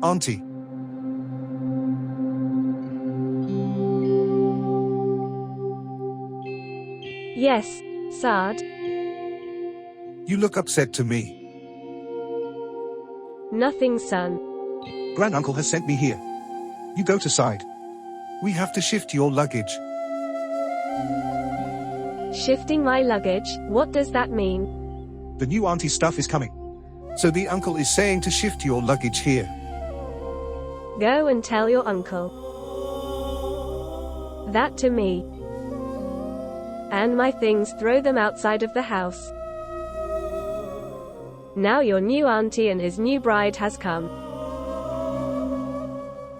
Auntie. Yes, Saad. You look upset to me. Nothing, son. Granduncle has sent me here. You go to side. We have to shift your luggage. Shifting my luggage, what does that mean? The new auntie stuff is coming. So the uncle is saying to shift your luggage here. Go and tell your uncle. That to me. And my things, throw them outside of the house. Now your new auntie and his new bride has come.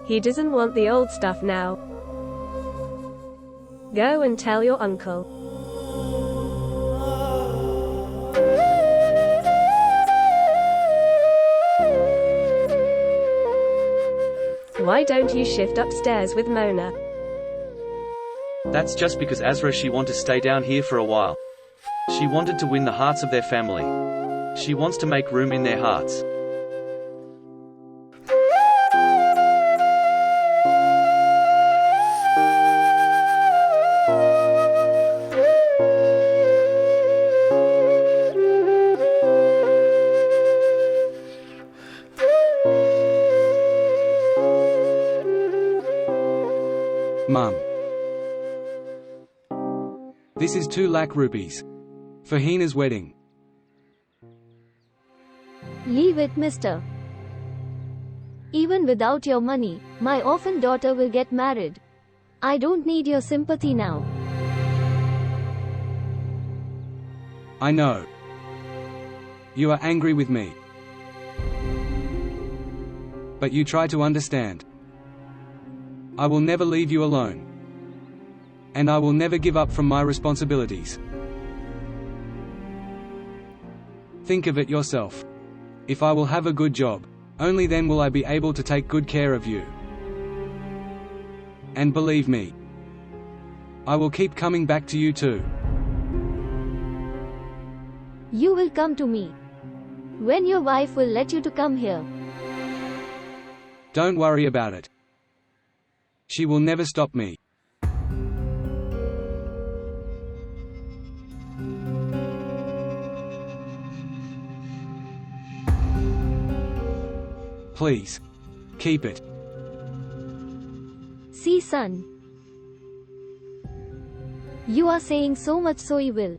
He doesn't want the old stuff now. Go and tell your uncle. Why don't you shift upstairs with Mona? That's just because Azra she want to stay down here for a while. She wanted to win the hearts of their family. She wants to make room in their hearts. Mum. This is 2 lakh rupees. For Heena's wedding. Leave it, mister. Even without your money, my orphan daughter will get married. I don't need your sympathy now. I know. You are angry with me. But you try to understand. I will never leave you alone. And I will never give up from my responsibilities. Think of it yourself. If I will have a good job, only then will I be able to take good care of you. And believe me, I will keep coming back to you too. You will come to me. When your wife will let you to come here. Don't worry about it. She will never stop me. Please, keep it. See, son. You are saying so much so you will.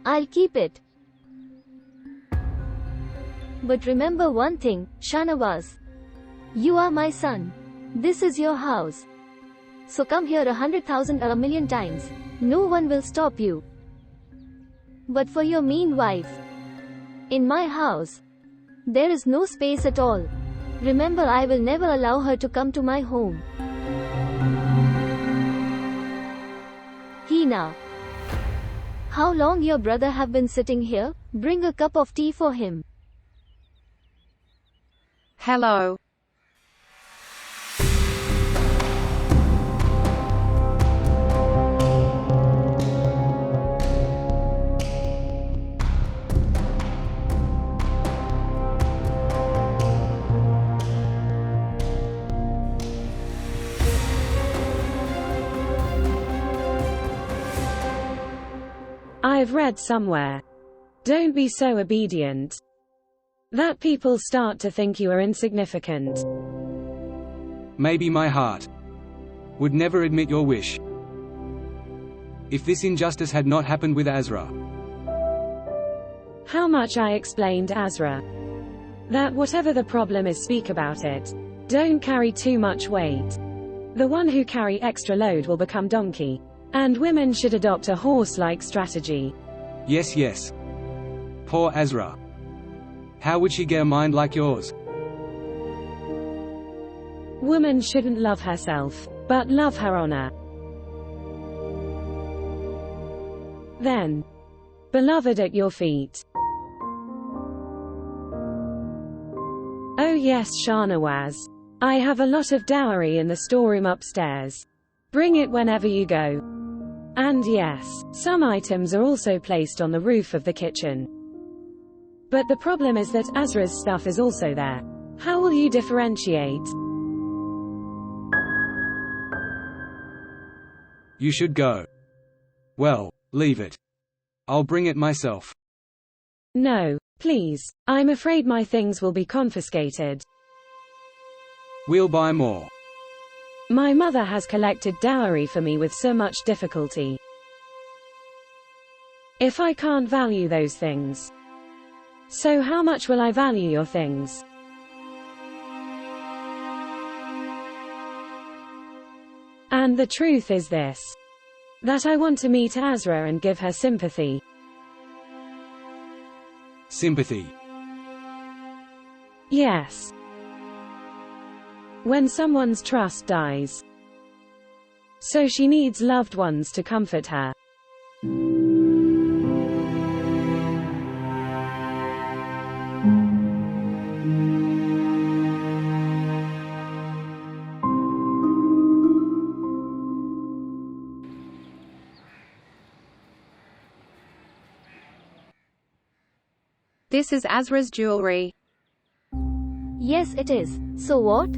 I'll keep it. But remember one thing, Shahnawaz. You are my son. This is your house. So come here 100,000 or 1,000,000 times. No one will stop you. But for your mean wife, in my house, there is no space at all. Remember, I will never allow her to come to my home. Heena. How long your brother have been sitting here? Bring a cup of tea for him. Hello. I've read somewhere. Don't be so obedient that people start to think you are insignificant. Maybe my heart would never admit your wish. If this injustice had not happened with Azra. How much I explained Azra that whatever the problem is, speak about it. Don't carry too much weight. The one who carry extra load will become donkey. And women should adopt a horse-like strategy. Yes, yes. Poor Azra. How would she get a mind like yours? Woman shouldn't love herself, but love her honor. Then, beloved at your feet. Oh yes, Shahnawaz. I have a lot of dowry in the storeroom upstairs. Bring it whenever you go. And yes, some items are also placed on the roof of the kitchen. But the problem is that Azra's stuff is also there. How will you differentiate? You should go. Well, leave it. I'll bring it myself. No, please. I'm afraid my things will be confiscated. We'll buy more. My mother has collected dowry for me with so much difficulty. If I can't value those things, so how much will I value your things? And the truth is this: that I want to meet Azra and give her sympathy. Sympathy. Yes. When someone's trust dies. So she needs loved ones to comfort her. This is Azra's jewelry. Yes, it is. So what?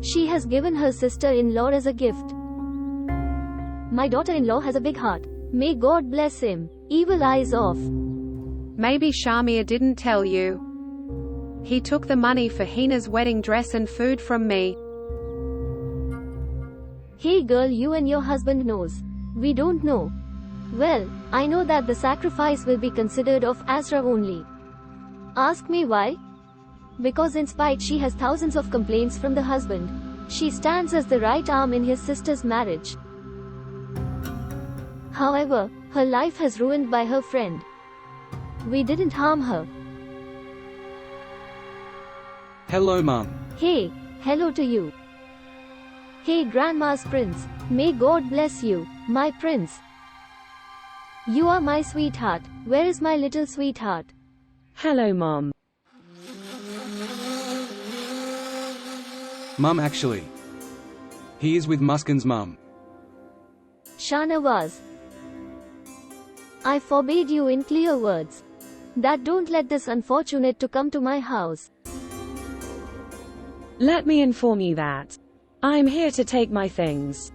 She has given her sister-in-law as a gift. My daughter-in-law has a big heart. May God bless him. Evil eyes off. Maybe Shahmeer didn't tell you. He took the money for Hina's wedding dress and food from me. Hey girl, you and your husband knows. We don't know. Well, I know that the sacrifice will be considered of Azra only. Ask me why? Because in spite she has thousands of complaints from the husband, she stands as the right arm in his sister's marriage. However, her life has ruined by her friend. We didn't harm her. Hello, Mum. Hey, hello to you. Hey Grandma's prince, may God bless you, my prince. You are my sweetheart. Where is my little sweetheart? Hello, Mom. Mum, actually. He is with Muskan's mum. Shahnawaz, I forbade you in clear words that don't let this unfortunate to come to my house. Let me inform you that I'm here to take my things.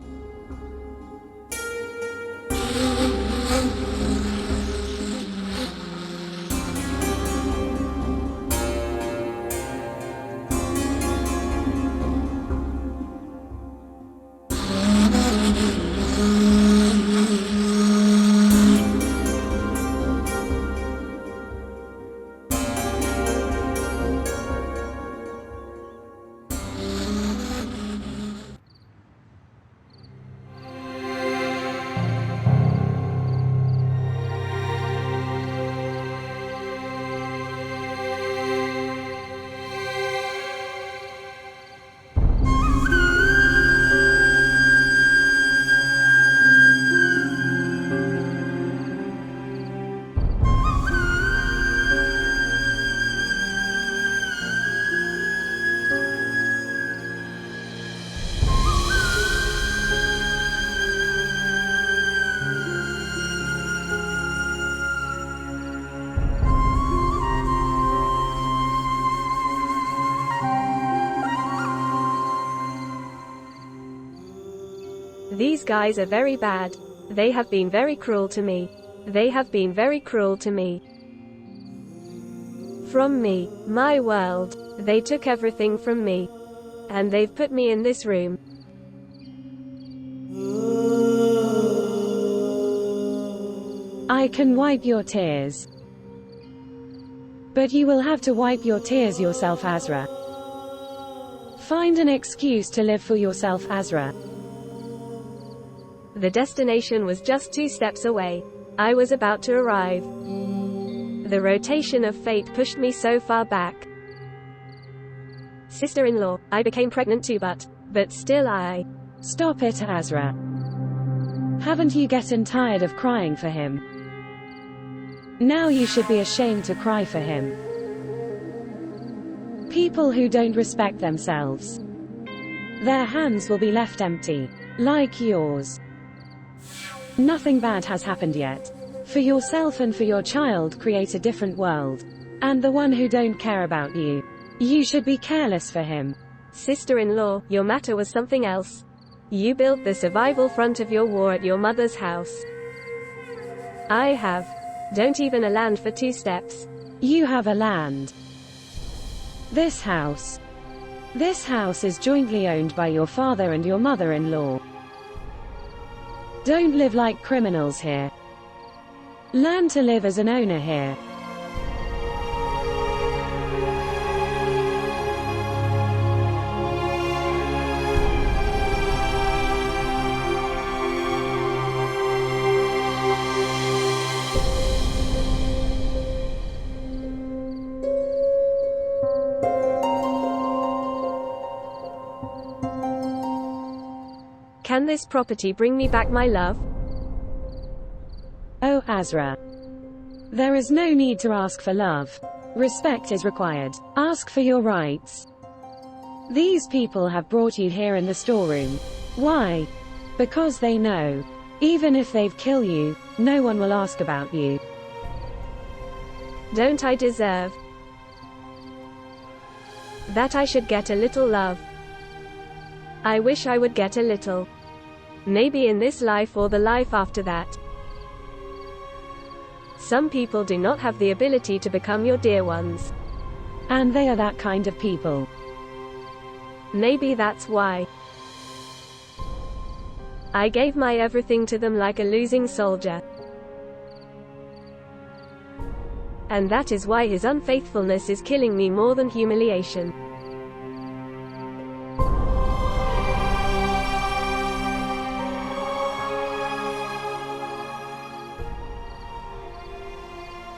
These guys are very bad. They have been very cruel to me. They have been very cruel to me. From me, my world, they took everything from me. And they've put me in this room. I can wipe your tears. But you will have to wipe your tears yourself, Azra. Find an excuse to live for yourself, Azra. The destination was just 2 steps away. I was about to arrive. The rotation of fate pushed me so far back. Sister-in-law, I became pregnant too, but still I... Stop it, Azra. Haven't you gotten tired of crying for him? Now you should be ashamed to cry for him. People who don't respect themselves. Their hands will be left empty. Like yours. Nothing bad has happened yet. For yourself and for your child, create a different world. And the one who don't care about you. You should be careless for him. Sister-in-law, your matter was something else. You built the survival front of your war at your mother's house. I have. Don't even a land for 2 steps. You have a land. This house. This house is jointly owned by your father and your mother-in-law. Don't live like criminals here. Learn to live as an owner here. Can this property bring me back my love? Oh, Azra. There is no need to ask for love. Respect is required. Ask for your rights. These people have brought you here in the storeroom. Why? Because they know. Even if they've killed you, no one will ask about you. Don't I deserve that I should get a little love? I wish I would get a little. Maybe in this life or the life after that. Some people do not have the ability to become your dear ones. And they are that kind of people. Maybe that's why I gave my everything to them like a losing soldier. And that is why his unfaithfulness is killing me more than humiliation.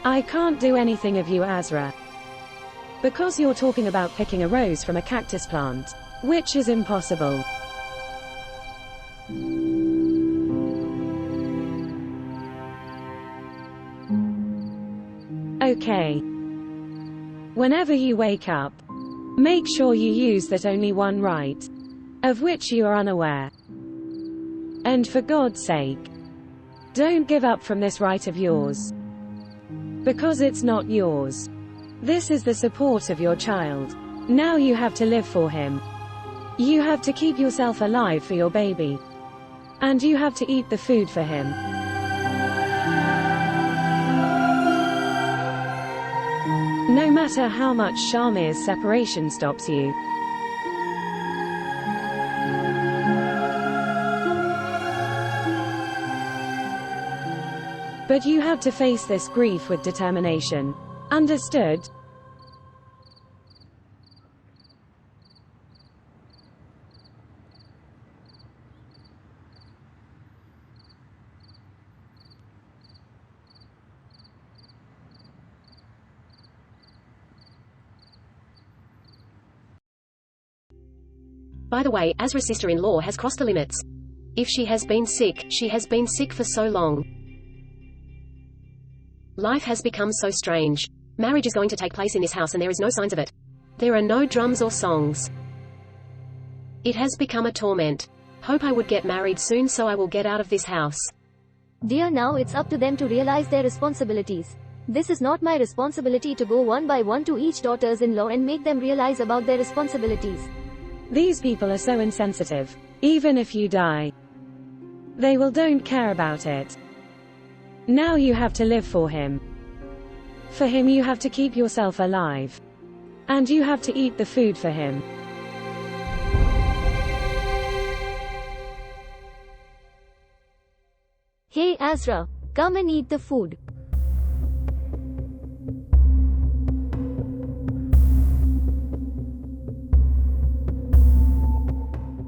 I can't do anything of you, Azra. Because you're talking about picking a rose from a cactus plant. Which is impossible. Okay. Whenever you wake up, make sure you use that only one right, of which you are unaware. And for God's sake, don't give up from this right of yours. Because it's not yours. This is the support of your child. Now you have to live for him. You have to keep yourself alive for your baby. And you have to eat the food for him. No matter how much Shahmeer's separation stops you. But you have to face this grief with determination. Understood? By the way, Azra's sister-in-law has crossed the limits. If she has been sick, she has been sick for so long. Life has become so strange. Marriage is going to take place in this house and there is no signs of it. There are no drums or songs. It has become a torment. Hope I would get married soon so I will get out of this house. Dear, now it's up to them to realize their responsibilities. This is not my responsibility to go one by one to each daughters-in-law and make them realize about their responsibilities. These people are so insensitive. Even if you die, they don't care about it. Now you have to live for him. For him you have to keep yourself alive. And you have to eat the food for him. Hey Azra, come and eat the food.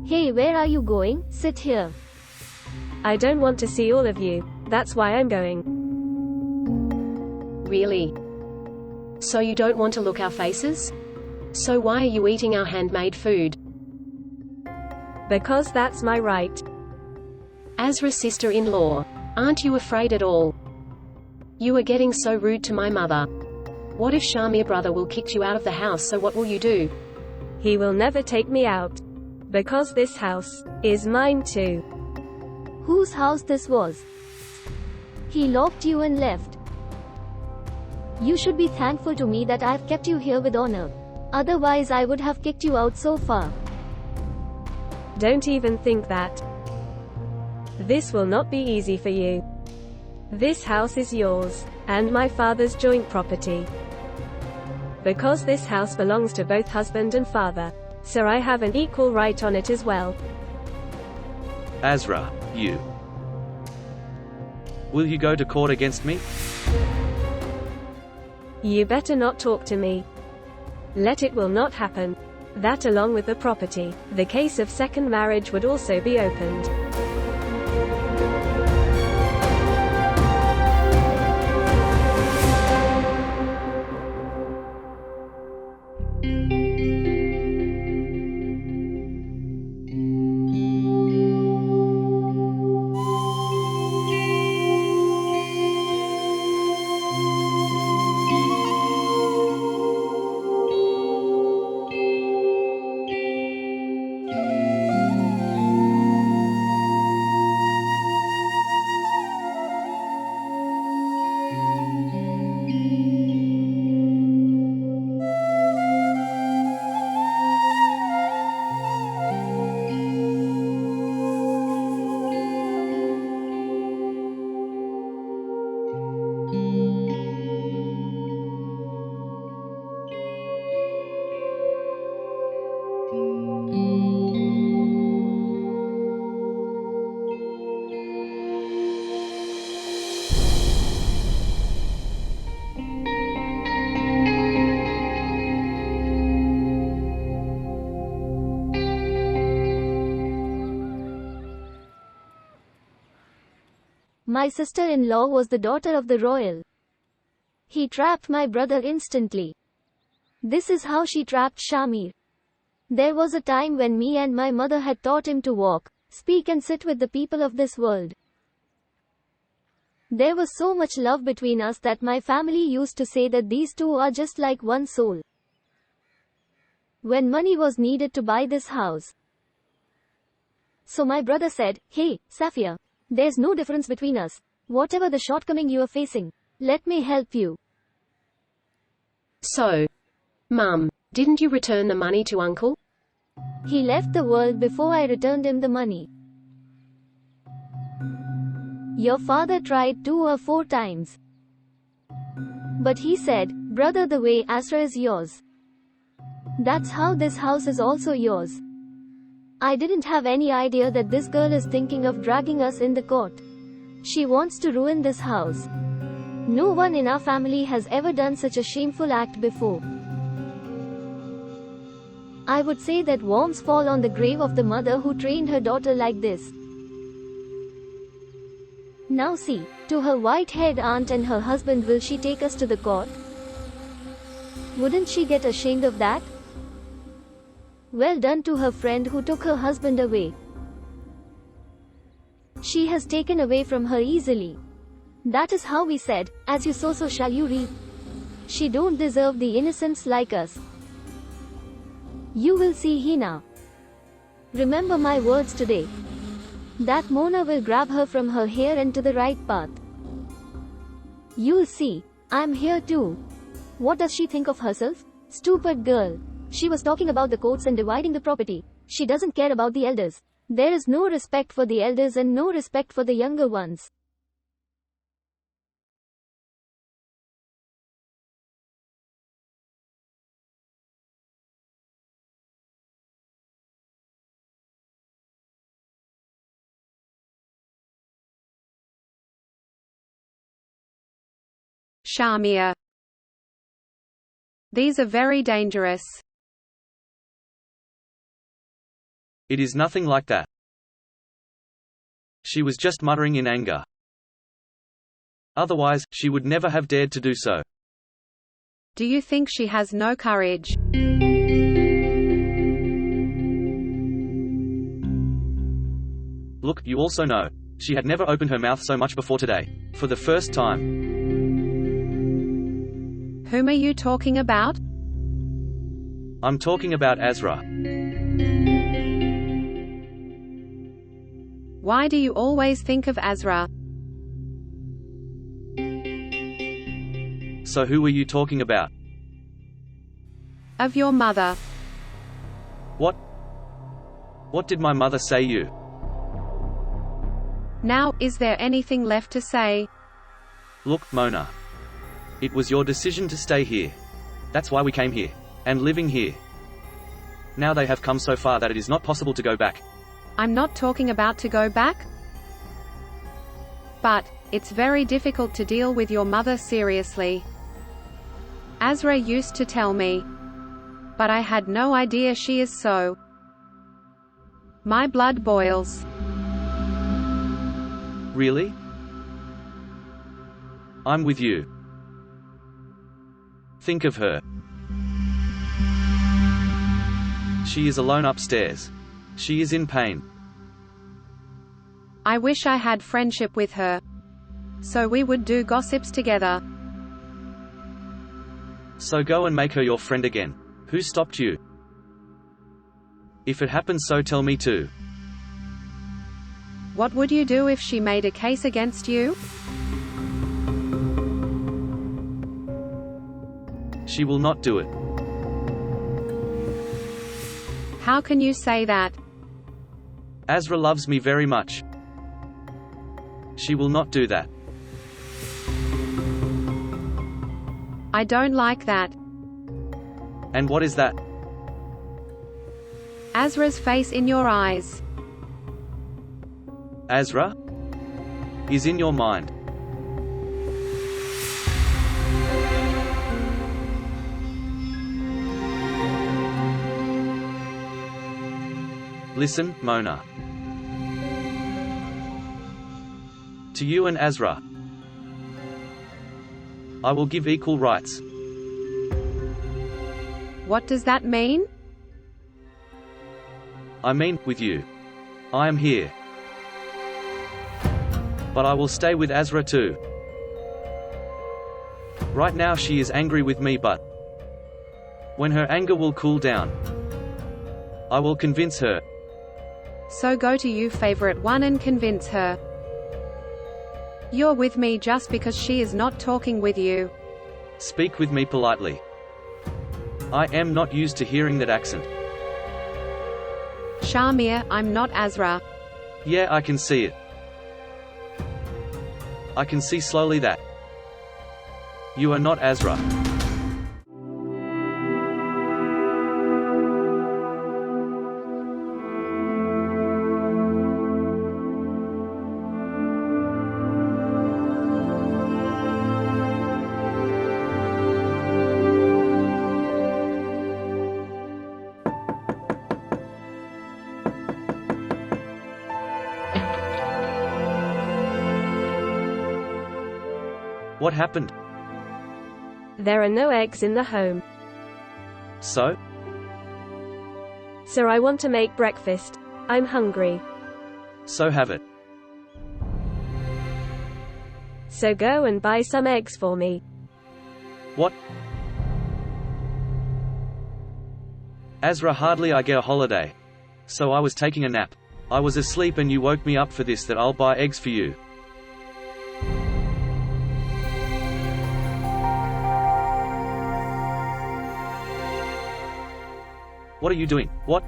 Hey, where are you going? Sit here. I don't want to see all of you. That's why I'm going. Really? So you don't want to look our faces? So why are you eating our handmade food? Because that's my right. Azra's sister-in-law. Aren't you afraid at all? You are getting so rude to my mother. What if Shahmeer brother will kick you out of the house, so what will you do? He will never take me out. Because this house is mine too. Whose house this was? He locked you and left. You should be thankful to me that I've kept you here with honor. Otherwise I would have kicked you out so far. Don't even think that. This will not be easy for you. This house is yours, and my father's joint property. Because this house belongs to both husband and father, so I have an equal right on it as well. Azra, you. Will you go to court against me? You better not talk to me. It will not happen. That along with the property, the case of second marriage would also be opened. My sister-in-law was the daughter of the royal. He trapped my brother instantly. This is how she trapped Shahmeer. There was a time when me and my mother had taught him to walk, speak and sit with the people of this world. There was so much love between us that my family used to say that these two are just like one soul. When money was needed to buy this house, so my brother said, "Hey, Safia, there's no difference between us. Whatever the shortcoming you are facing, let me help you." So, Mum, didn't you return the money to Uncle? He left the world before I returned him the money. Your father tried 2 or 4 times. But he said, "Brother, the way Azra is yours. That's how this house is also yours." I didn't have any idea that this girl is thinking of dragging us in the court. She wants to ruin this house. No one in our family has ever done such a shameful act before. I would say that worms fall on the grave of the mother who trained her daughter like this. Now see, to her white-haired aunt and her husband will she take us to the court? Wouldn't she get ashamed of that? Well done to her friend who took her husband away. She has taken away from her easily. That is how we said, "As you sow so shall you reap." She don't deserve the innocents like us. You will see Hina. Remember my words today. That Mona will grab her from her hair and to the right path. You'll see, I'm here too. What does she think of herself? Stupid girl. She was talking about the courts and dividing the property. She doesn't care about the elders. There is no respect for the elders and no respect for the younger ones. Shahmeer. These are very dangerous. It is nothing like that. She was just muttering in anger. Otherwise, she would never have dared to do so. Do you think she has no courage? Look, you also know. She had never opened her mouth so much before today. For the first time. Whom are you talking about? I'm talking about Azra. Why do you always think of Azra? So who were you talking about? Of your mother. What? What did my mother say you? Now, is there anything left to say? Look, Mona. It was your decision to stay here. That's why we came here. And living here. Now they have come so far that it is not possible to go back. I'm not talking about to go back. But, it's very difficult to deal with your mother seriously. Azra used to tell me. But I had no idea she is so. My blood boils. Really? I'm with you. Think of her. She is alone upstairs. She is in pain. I wish I had friendship with her. So we would do gossips together. So go and make her your friend again. Who stopped you? If it happens, so tell me too. What would you do if she made a case against you? She will not do it. How can you say that? Azra loves me very much. She will not do that. I don't like that. And what is that? Azra's face in your eyes. Azra? Is in your mind. Listen, Mona. To you and Azra, I will give equal rights. What does that mean? I mean, with you. I am here. But I will stay with Azra too. Right now she is angry with me, but when her anger will cool down, I will convince her. So go to you favorite one and convince her. You're with me just because she is not talking with you. Speak with me politely. I am not used to hearing that accent. Shahmeer, I'm not Azra. Yeah, I can see it. I can see slowly that you are not Azra. What happened? There are no eggs in the home. So? Sir, I want to make breakfast. I'm hungry. So have it. So go and buy some eggs for me. What? Azra, hardly I get a holiday. So I was taking a nap. I was asleep and you woke me up for this, that I'll buy eggs for you. What are you doing? What?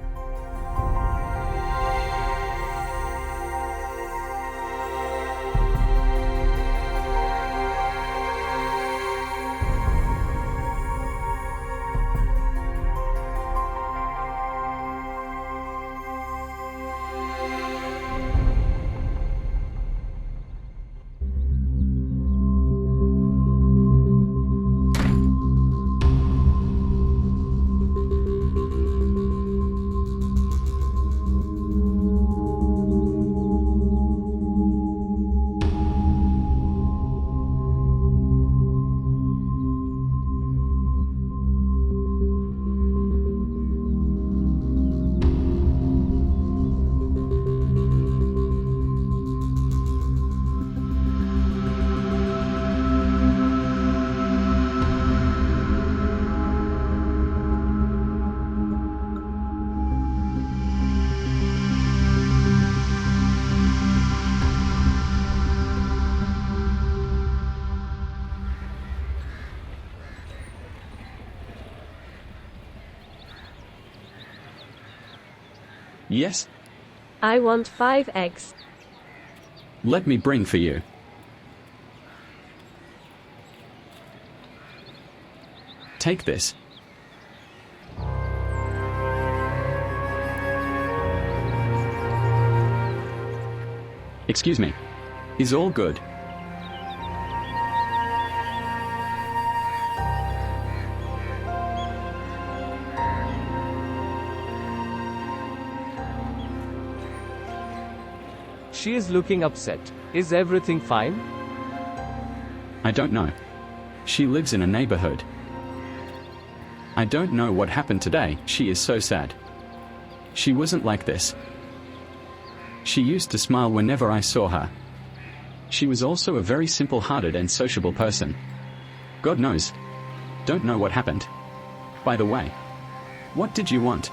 Yes? I want 5 eggs. Let me bring for you. Take this. Excuse me. Is all good? She is looking upset. Is everything fine? I don't know. She lives in a neighborhood. I don't know what happened today. She is so sad. She wasn't like this. She used to smile whenever I saw her. She was also a very simple-hearted and sociable person. God knows. Don't know what happened. By the way, what did you want?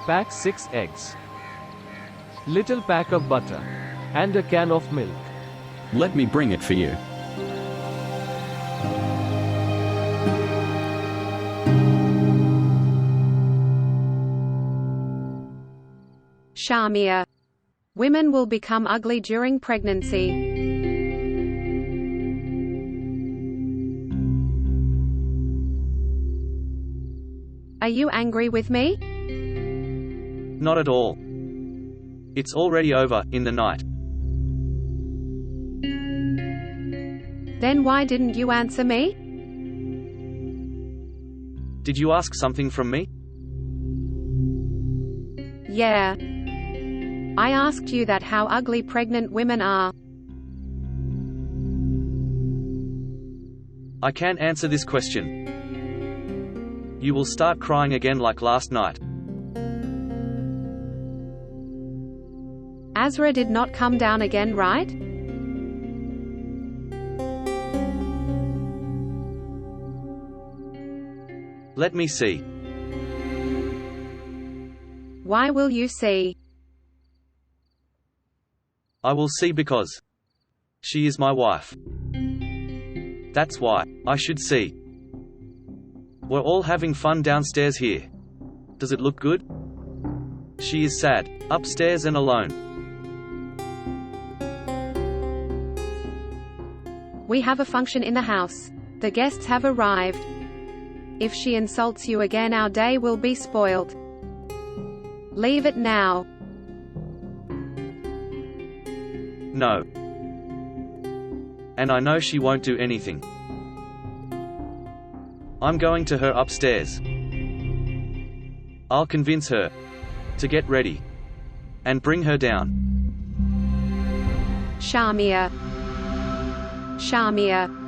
Pack 6 eggs. Little pack of butter. And a can of milk. Let me bring it for you. Shahmeer. Women will become ugly during pregnancy. Are you angry with me? Not at all. It's already over, in the night. Then why didn't you answer me? Did you ask something from me? Yeah. I asked you that how ugly pregnant women are. I can't answer this question. You will start crying again like last night. Azra did not come down again, right? Let me see. Why will you see? I will see because she is my wife. That's why I should see. We're all having fun downstairs here. Does it look good? She is sad, upstairs and alone. We have a function in the house. The guests have arrived. If she insults you again, our day will be spoiled. Leave it now. No. And I know she won't do anything. I'm going to her upstairs. I'll convince her to get ready and bring her down. Shahmeer. Shahmeer.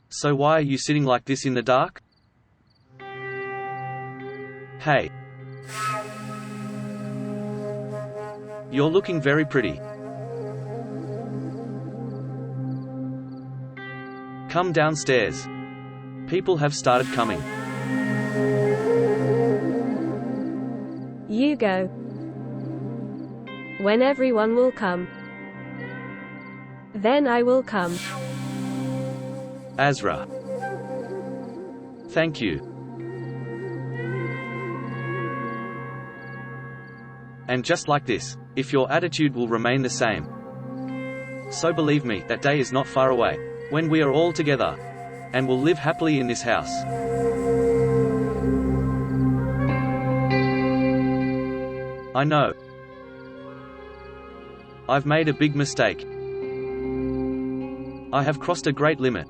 So why are you sitting like this in the dark? Hey. You're looking very pretty. Come downstairs. People have started coming. You go. When everyone will come, then I will come. Azra. Thank you. And just like this, if your attitude will remain the same. So believe me, that day is not far away, when we are all together, and will live happily in this house. I know. I've made a big mistake. I have crossed a great limit.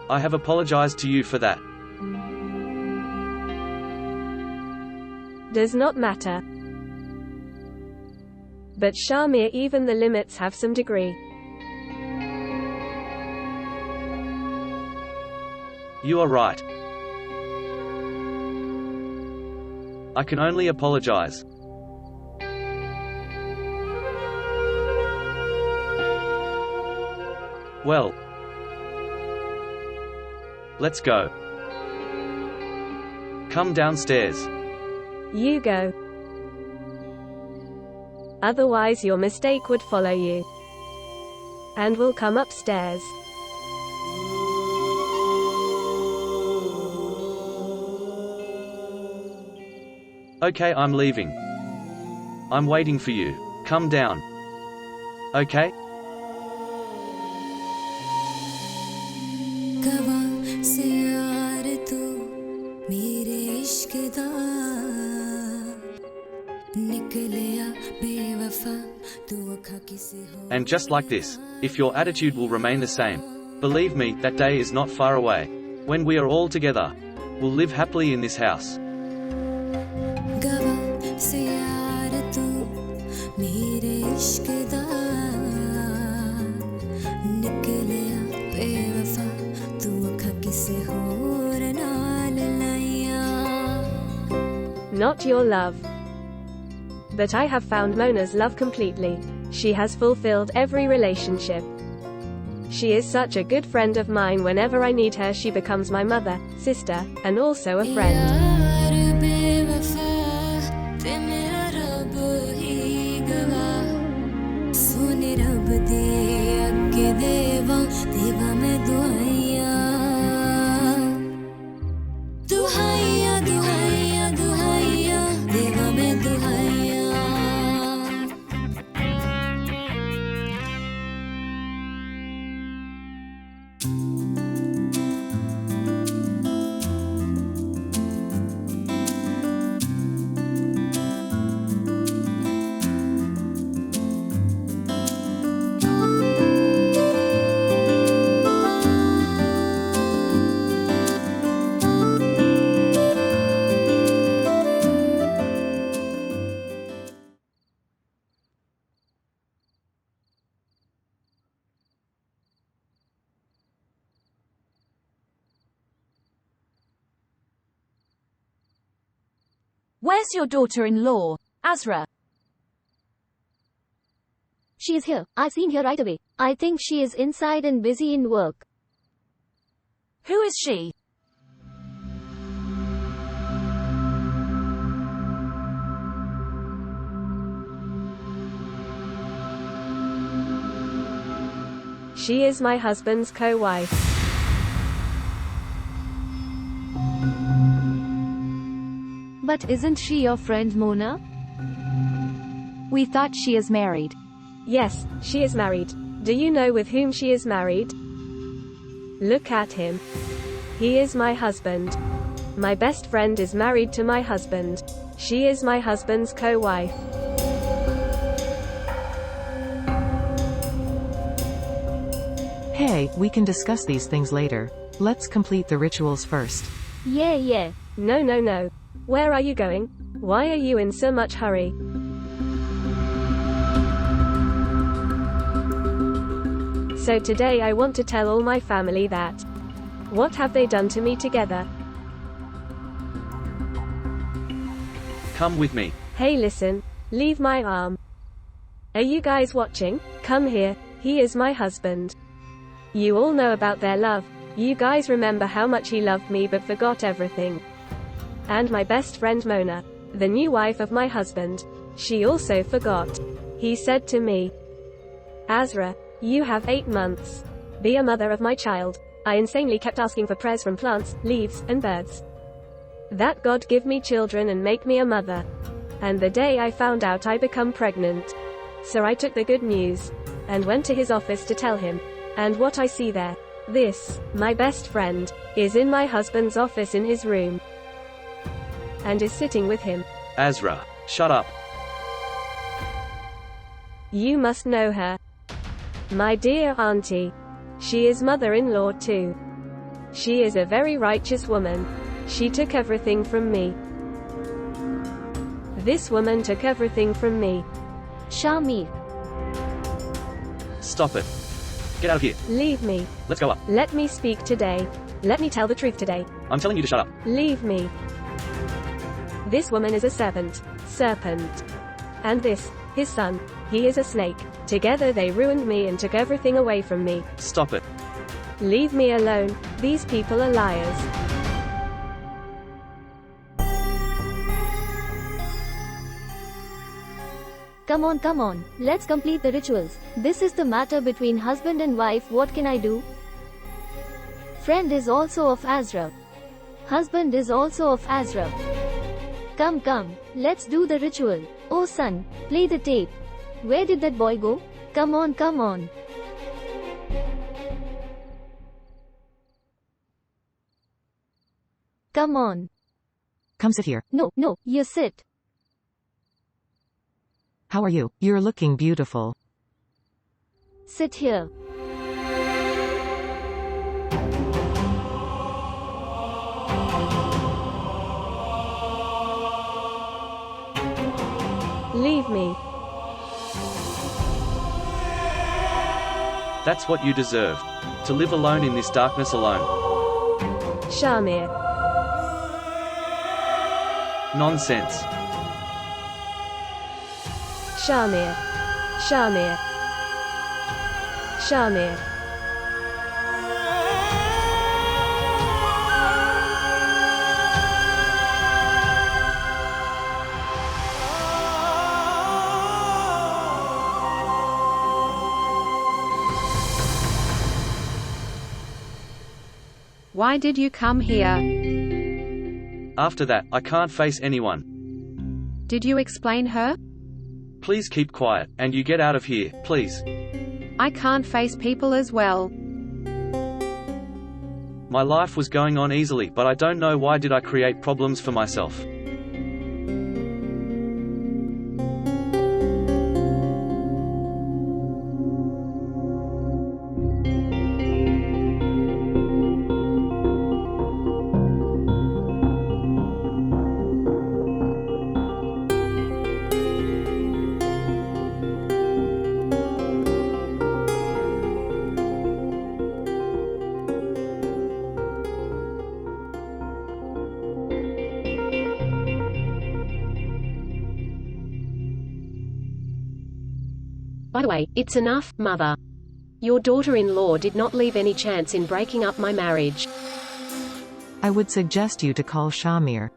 I have apologized to you for that. Does not matter. But Shahmeer, even the limits have some degree. You are right. I can only apologize. Well, Let's go. Come downstairs. You go. Otherwise your mistake would follow you. And will come upstairs. Okay, I'm leaving. I'm waiting for you. Come down. Okay? And just like this, if your attitude will remain the same, believe me, that day is not far away. When we are all together, we'll live happily in this house. Not your love. But I have found Mona's love completely. She has fulfilled every relationship. She is such a good friend of mine. Whenever I need her, she becomes my mother, sister, and also a friend. Where's your daughter-in-law, Azra? She is here. I've seen her right away. I think she is inside and busy in work. Who is she? She is my husband's co-wife. But isn't she your friend Mona? We thought she is married. Yes, she is married. Do you know with whom she is married? Look at him. He is my husband. My best friend is married to my husband. She is my husband's co-wife. Hey, we can discuss these things later. Let's complete the rituals first. Yeah. No. Where are you going? Why are you in so much hurry? So today I want to tell all my family that. What have they done to me together? Come with me. Hey, listen. Leave my arm. Are you guys watching? Come here. He is my husband. You all know about their love. You guys remember how much he loved me but forgot everything. And my best friend Mona, the new wife of my husband, she also forgot. He said to me, Azra, you have 8 months. Be a mother of my child. I insanely kept asking for prayers from plants, leaves, and birds. That God give me children and make me a mother. And the day I found out I become pregnant. So I took the good news, and went to his office to tell him. And what I see there, this, my best friend, is in my husband's office in his room. And is sitting with him. Azra, shut up. You must know her. My dear auntie. She is mother-in-law too. She is a very righteous woman. She took everything from me. This woman took everything from me. Shahmeer. Stop it. Get out of here. Leave me. Let's go up. Let me speak today. Let me tell the truth today. I'm telling you to shut up. Leave me. This woman is a serpent. And this, his son, he is a snake. Together they ruined me and took everything away from me. Stop it. Leave me alone, these people are liars. Come on, let's complete the rituals. This is the matter between husband and wife, what can I do? Friend is also of Azra. Husband is also of Azra. Come, let's do the ritual. Oh son, play the tape. Where did that boy go? Come on. Come on. Come sit here. No, you sit. How are you? You're looking beautiful. Sit here. Leave me. That's what you deserve. To live alone in this darkness alone. Shahmeer. Nonsense. Shahmeer. Why did you come here? After that, I can't face anyone. Did you explain her? Please keep quiet, and you get out of here, please. I can't face people as well. My life was going on easily, but I don't know why did I create problems for myself. By the way, it's enough, mother. Your daughter-in-law did not leave any chance in breaking up my marriage. I would suggest you to call Shahmeer.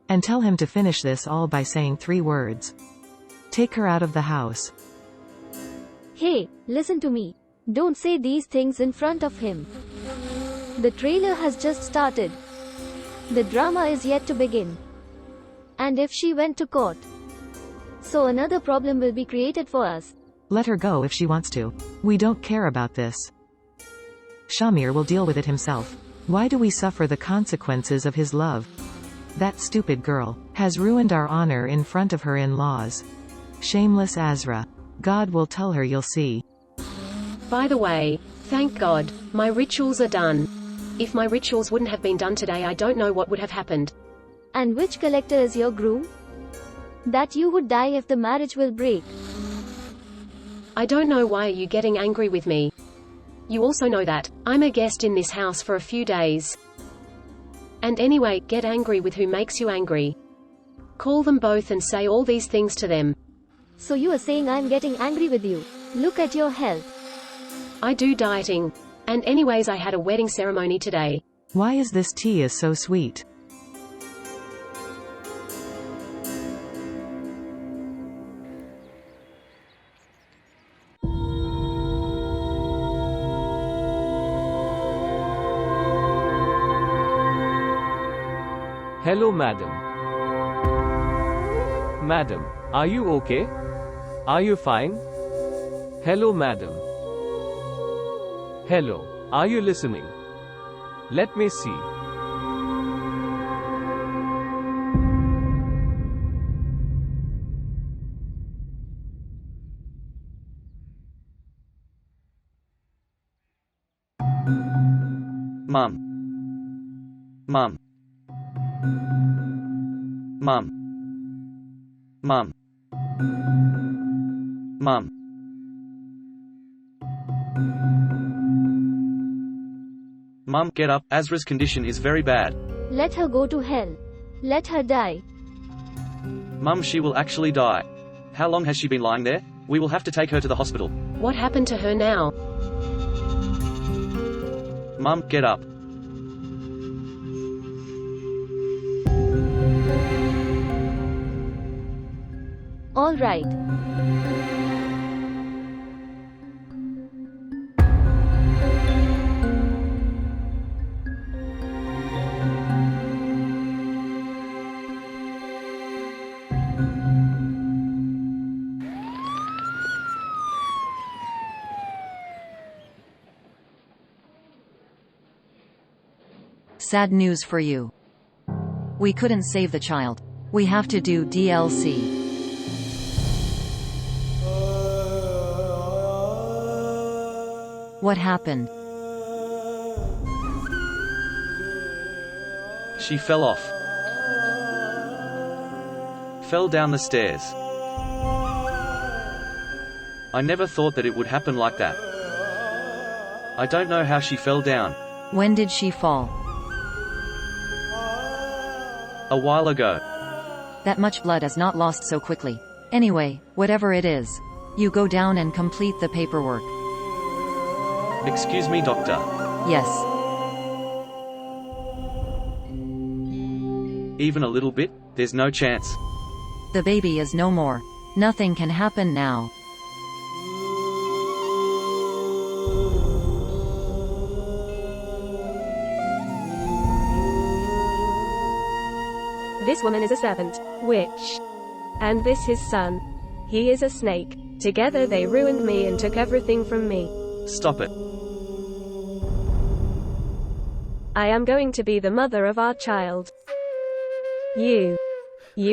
And tell him to finish this all by saying 3 words. Take her out of the house. Hey, listen to me. Don't say these things in front of him. The trailer has just started. The drama is yet to begin. And if she went to court, so another problem will be created for us. Let her go if she wants to. We don't care about this. Shahmeer will deal with it himself. Why do we suffer the consequences of his love? That stupid girl has ruined our honor in front of her in-laws. Shameless Azra. God will tell her, you'll see. By the way, thank God, my rituals are done. If my rituals wouldn't have been done today, I don't know what would have happened. And which collector is your groom? That you would die if the marriage will break. I don't know why are you getting angry with me. You also know that I'm a guest in this house for a few days. And anyway, get angry with who makes you angry. Call them both and say all these things to them. So you are saying I'm getting angry with you? Look at your health. I do dieting. And anyways, I had a wedding ceremony today. Why is this tea is so sweet? Hello, madam. Madam, are you okay? Are you fine? Hello, madam. Hello, are you listening? Let me see. Mum. Mum. Mum. Mum. Mum. Mum, get up. Azra's condition is very bad. Let her go to hell. Let her die. Mum, she will actually die. How long has she been lying there? We will have to take her to the hospital. What happened to her now? Mum, get up. All right. Sad news for you. We couldn't save the child. We have to do DLC. What happened? She fell off. Fell down the stairs. I never thought that it would happen like that. I don't know how she fell down. When did she fall? A while ago. That much blood is not lost so quickly. Anyway, whatever it is, you go down and complete the paperwork. Excuse me, doctor. Yes. Even a little bit? There's no chance. The baby is no more. Nothing can happen now. This woman is a serpent, witch. And this his son. He is a snake. Together they ruined me and took everything from me. Stop it. I am going to be the mother of our child. You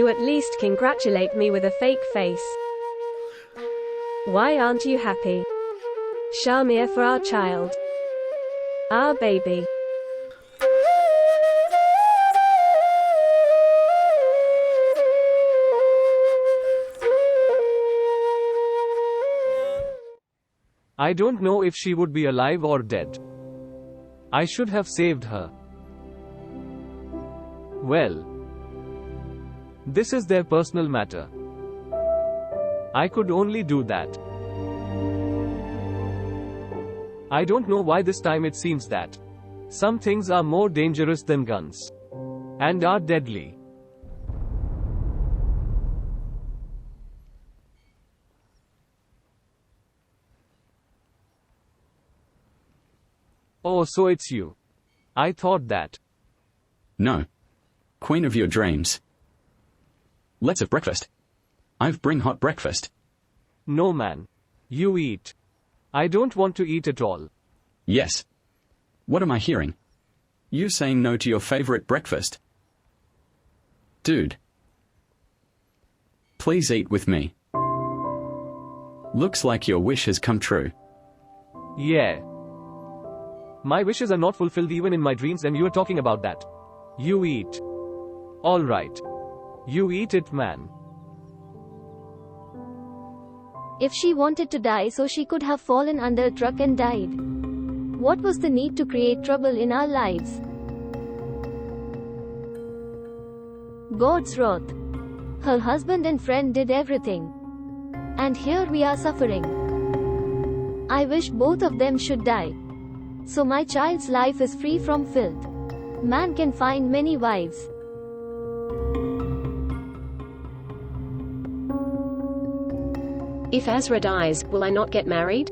at least congratulate me with a fake face. Why aren't you happy? Shahmeer, for our child. Our baby. I don't know if she would be alive or dead. I should have saved her. Well, this is their personal matter. I could only do that. I don't know why this time it seems that some things are more dangerous than guns and are deadly. Oh, so it's you. I thought that. No. Queen of your dreams. Let's have breakfast. I've bring hot breakfast. No, man. You eat. I don't want to eat at all. Yes. What am I hearing? You saying no to your favorite breakfast? Dude. Please eat with me. Looks like your wish has come true. Yeah. My wishes are not fulfilled even in my dreams, and you are talking about that. You eat. All right. You eat it, man. If she wanted to die so she could have fallen under a truck and died. What was the need to create trouble in our lives? God's wrath. Her husband and friend did everything. And here we are suffering. I wish both of them should die. So my child's life is free from filth. Man can find many wives. If Azra dies, will I not get married?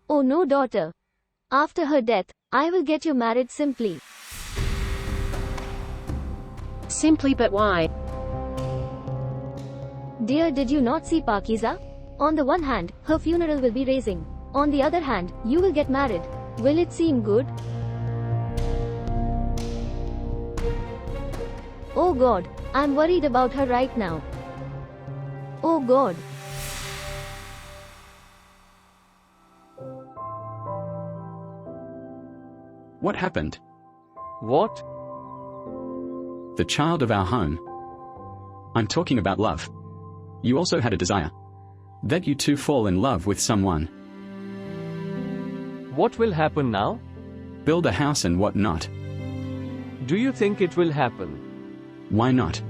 Oh no, daughter. After her death, I will get you married simply. Simply, but why? Dear, did you not see Pakiza? On the one hand, her funeral will be raising. On the other hand, you will get married. Will it seem good? Oh God, I'm worried about her right now. Oh God. What happened? What? The child of our home. I'm talking about love. You also had a desire. That you two fall in love with someone. What will happen now? Build a house and what not. Do you think it will happen? Why not?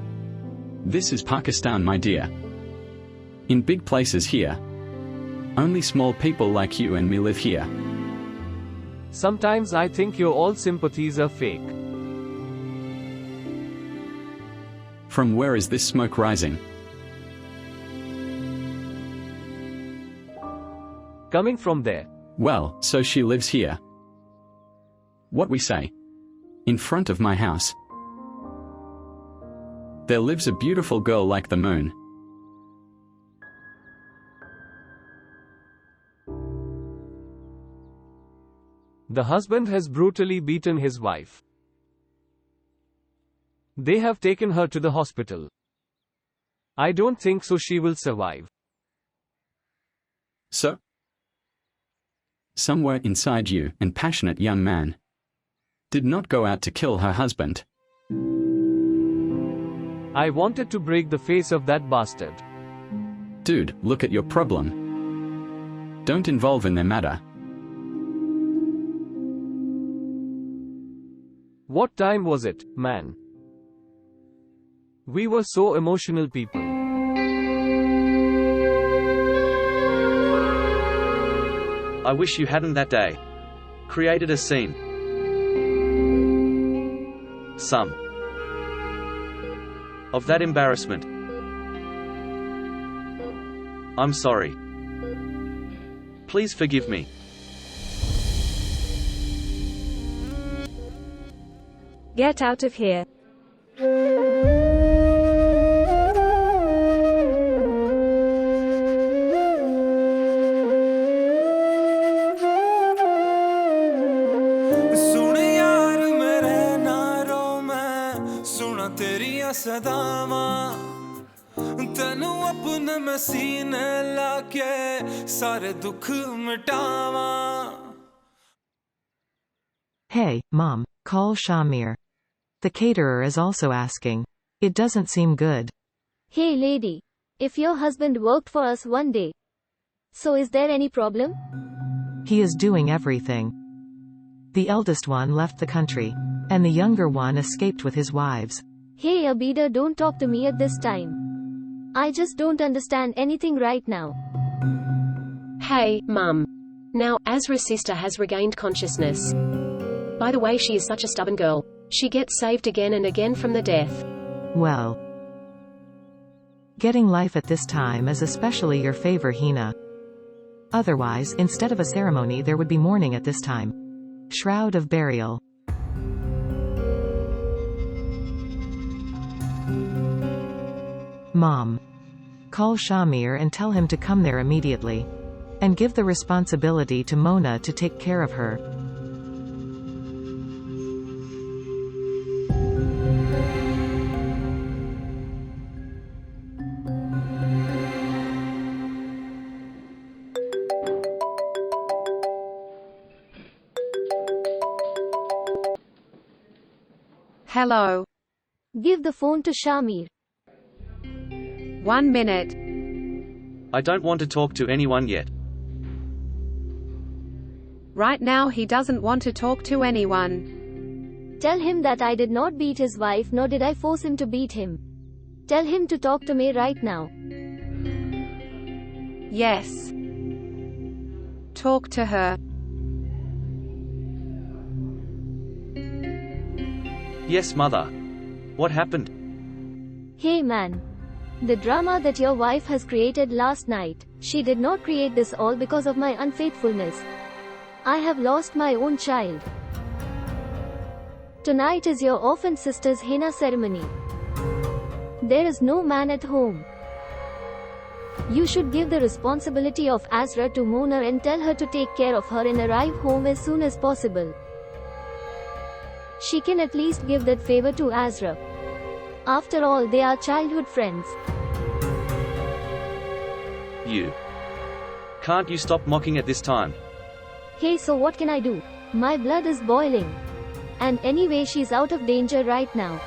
This is Pakistan, my dear. In big places here. Only small people like you and me live here. Sometimes I think your all sympathies are fake. From where is this smoke rising? Coming from there. Well, so she lives here. What we say? In front of my house. There lives a beautiful girl like the moon. The husband has brutally beaten his wife. They have taken her to the hospital. I don't think so she will survive. So? Somewhere inside you, an passionate young man did not go out to kill her husband. I wanted to break the face of that bastard. Dude, look at your problem. Don't involve in their matter. What time was it, man? We were so emotional people. I wish you hadn't that day created a scene. Some of that embarrassment. I'm sorry. Please forgive me. Get out of here. Hey, Mom, call Shahmeer. The caterer is also asking. It doesn't seem good. Hey lady, if your husband worked for us one day, so is there any problem? He is doing everything. The eldest one left the country, and the younger one escaped with his wives. Hey Abida, don't talk to me at this time. I just don't understand anything right now. Hey, Mum. Now, Azra's sister has regained consciousness. By the way, she is such a stubborn girl. She gets saved again and again from the death. Well, getting life at this time is especially your favor, Hina. Otherwise, instead of a ceremony there would be mourning at this time. Shroud of burial. Mom. Call Shahmeer and tell him to come there immediately. And give the responsibility to Mona to take care of her. Hello. Give the phone to Shahmeer. 1 minute. I don't want to talk to anyone yet. Right now he doesn't want to talk to anyone. Tell him that I did not beat his wife nor did I force him to beat him. Tell him to talk to me right now. Yes. Talk to her. Yes, mother. What happened? Hey man. The drama that your wife has created last night, she did not create this all because of my unfaithfulness. I have lost my own child. Tonight is your orphan sister's henna ceremony. There is no man at home. You should give the responsibility of Azra to Mona and tell her to take care of her and arrive home as soon as possible. She can at least give that favor to Azra. After all, they are childhood friends. You. Can't you stop mocking at this time? Hey, so what can I do? My blood is boiling. And anyway, she's out of danger right now.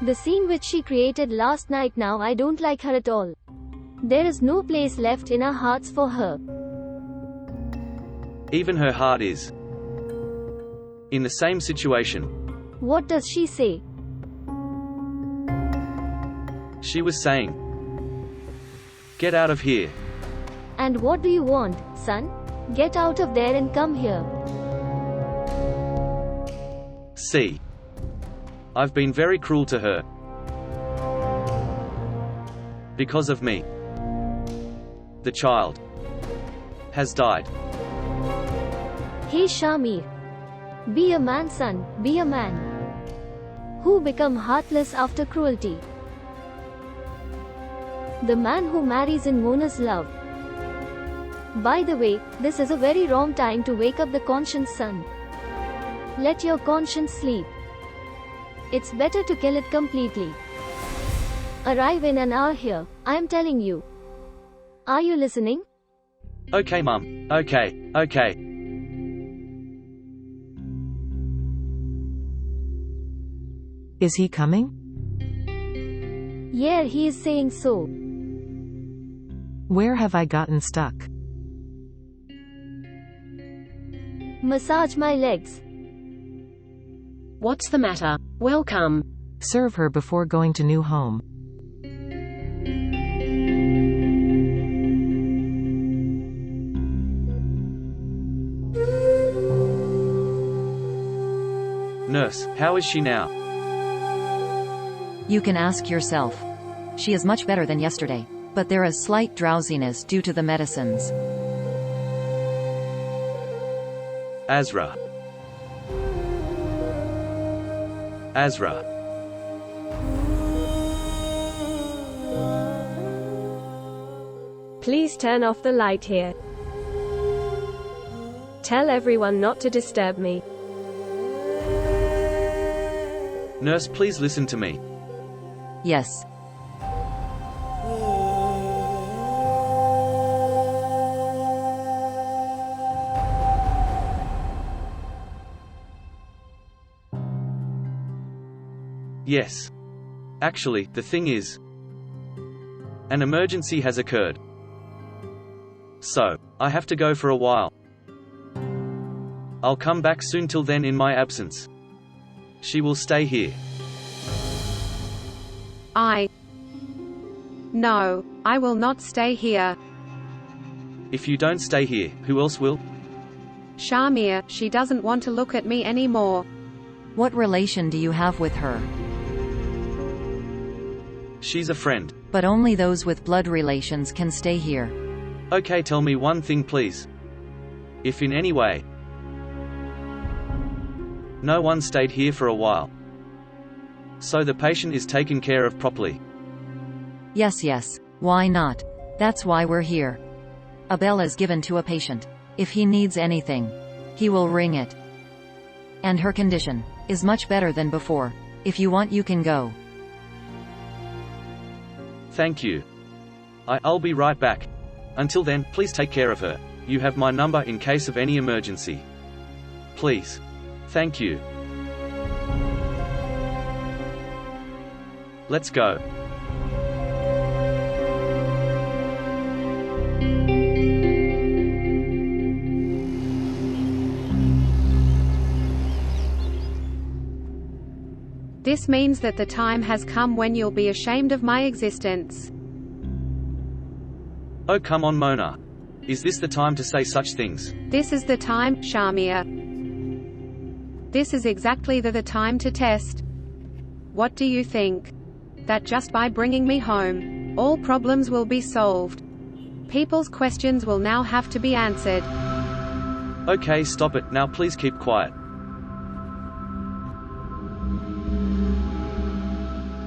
The scene which she created last night, now I don't like her at all. There is no place left in our hearts for her. Even her heart is in the same situation. What does she say? She was saying, "Get out of here." And what do you want, son? Get out of there and come here. See. I've been very cruel to her. Because of me. The child has died. Hey Shahmeer. Be a man, son, be a man. Who become heartless after cruelty? The man who marries in Mona's love. By the way, this is a very wrong time to wake up the conscience, son. Let your conscience sleep. It's better to kill it completely. Arrive in an hour here, I am telling you. Are you listening? Okay, Mum. Okay, okay. Is he coming? Yeah, he is saying so. Where have I gotten stuck? Massage my legs. What's the matter? Welcome. Serve her before going to new home. Nurse, how is she now? You can ask yourself. She is much better than yesterday, but there is slight drowsiness due to the medicines. Azra. Azra. Please turn off the light here. Tell everyone not to disturb me. Nurse, please listen to me. Yes. Yes. Actually, the thing is, an emergency has occurred. So, I have to go for a while. I'll come back soon. Till then, in my absence, she will stay here. No, I will not stay here. If you don't stay here, who else will? Shahmeer, she doesn't want to look at me anymore. What relation do you have with her? She's a friend. But only those with blood relations can stay here. Okay, tell me one thing, please. If in any way no one stayed here for a while, so the patient is taken care of properly. Yes, why not? That's why we're here. A bell is given to a patient. If he needs anything, he will ring it. And her condition is much better than before. If you want, you can go. Thank you. I'll be right back. Until then, please take care of her. You have my number in case of any emergency. Please. Thank you. Let's go. This means that the time has come when you'll be ashamed of my existence. Oh, come on, Mona. Is this the time to say such things? This is the time, Shahmeer. This is exactly the time to test. What do you think? That just by bringing me home, all problems will be solved. People's questions will now have to be answered. Okay, stop it. Now please keep quiet.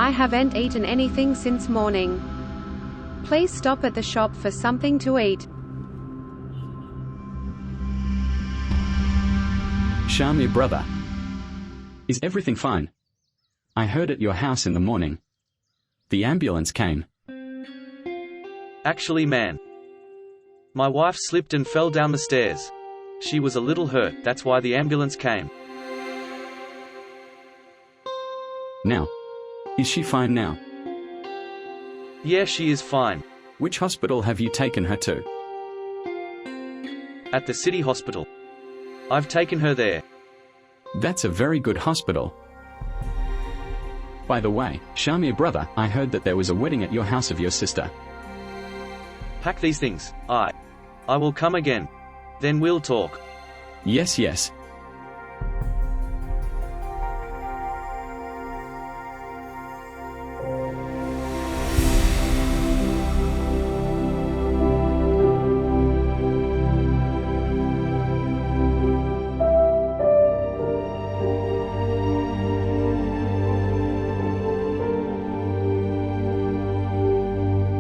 I haven't eaten anything since morning. Please stop at the shop for something to eat. Shahmeer, brother. Is everything fine? I heard at your house in the morning. The ambulance came. Actually, man, my wife slipped and fell down the stairs. She was a little hurt, that's why the ambulance came. Now, is she fine now? Yeah, she is fine. Which hospital have you taken her to? At the city hospital. I've taken her there. That's a very good hospital. By the way, Shahmeer, brother, I heard that there was a wedding at your house of your sister. Pack these things. I will come again. Then we'll talk. Yes, yes.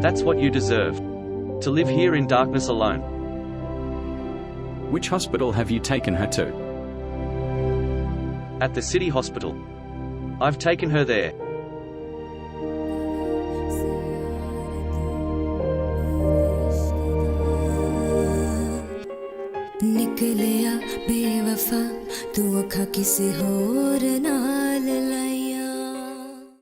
That's what you deserve. To live here in darkness alone. Which hospital have you taken her to? At the city hospital. I've taken her there. निकलिया बेवफा तू अखा किसी होर नाल लाई